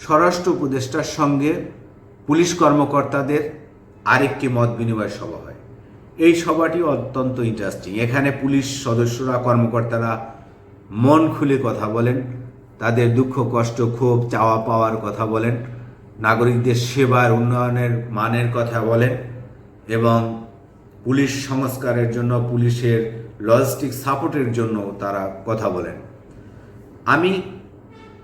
স্বরাষ্ট্র উপদেষ্টার সঙ্গে পুলিশ কর্মকর্তাদের আরেকটি মত বিনিময় সভা হয়। এই সভাটি অত্যন্ত ইন্টারেস্টিং। এখানে পুলিশ সদস্যরা, কর্মকর্তারা মন খুলে কথা বলেন, তাদের দুঃখ কষ্ট, ক্ষোভ, চাওয়া পাওয়ার কথা বলেন, নাগরিকদের সেবার উন্নয়নের মানের কথা বলেন এবং পুলিশ সংস্কারের জন্য, পুলিশের লজিস্টিক সাপোর্টের জন্য তারা কথা বলেন। আমি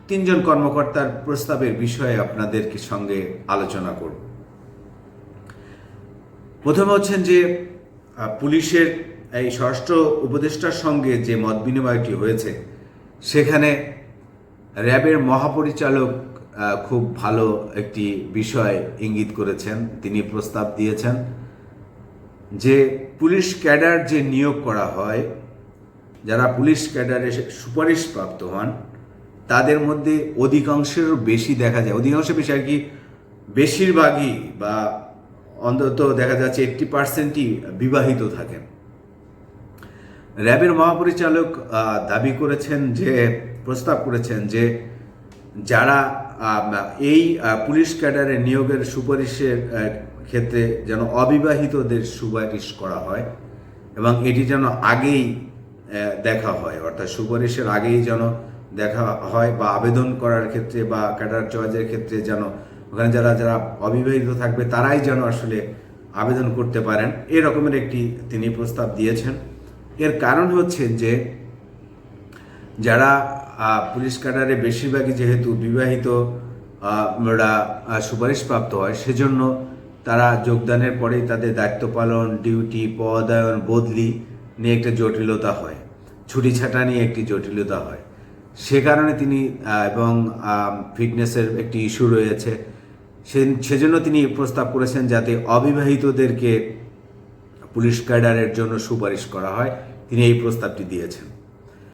3 জন কর্মকর্তার প্রস্তাবের বিষয়ে আপনাদের সঙ্গে আলোচনা করব। প্রথমে হচ্ছেন যে পুলিশের এই স্বরাষ্ট্র উপদেষ্টার সঙ্গে যে মত বিনিময়টি হয়েছে সেখানে র্যাবের মহাপরিচালক খুব ভালো একটি বিষয় ইঙ্গিত করেছেন। তিনি প্রস্তাব দিয়েছেন যে পুলিশ ক্যাডার যে নিয়োগ করা হয়, যারা পুলিশ ক্যাডারে সুপারিশপ্রাপ্ত হন, তাদের মধ্যে অধিকাংশেরও বেশি দেখা যায়, অধিকাংশ বেশি আর কি, বেশিরভাগই বা অন্তত দেখা যাচ্ছে 80%ই বিবাহিত থাকেন। র্যাবের মহাপরিচালক দাবি করেছেন যে, প্রস্তাব করেছেন যে যারা এই পুলিশ ক্যাডারে নিয়োগের সুপারিশের ক্ষেত্রে যেন অবিবাহিতদের সুপারিশ করা হয় এবং এটি যেন আগেই দেখা হয়, অর্থাৎ সুপারিশের আগেই যেন দেখা হয়, বা আবেদন করার ক্ষেত্রে বা ক্যাডার চয়েসের ক্ষেত্রে যেন ওখানে যারা যারা অবিবাহিত থাকবে তারাই যেন আসলে আবেদন করতে পারেন, এরকমের একটি তিনি প্রস্তাব দিয়েছেন। এর কারণ হচ্ছে যে যারা পুলিশ ক্যাডারে বেশিরভাগই যেহেতু বিবাহিত সুপারিশপ্রাপ্ত হয়, সেজন্য তারা যোগদানের পরেই তাদের দায়িত্ব পালন, ডিউটি, পদায়ন, বদলি নিয়ে একটা জটিলতা হয়, ছুটি ছাটা নিয়ে একটি জটিলতা হয়। সে কারণে তিনি এবং ফিটনেসের একটি ইস্যু রয়েছে, সেজন্য তিনি প্রস্তাব করেছেন যাতে অবিবাহিতদেরকে পুলিশ ক্যাডারের জন্য সুপারিশ করা হয়। তিনি এই প্রস্তাবটি দিয়েছেন।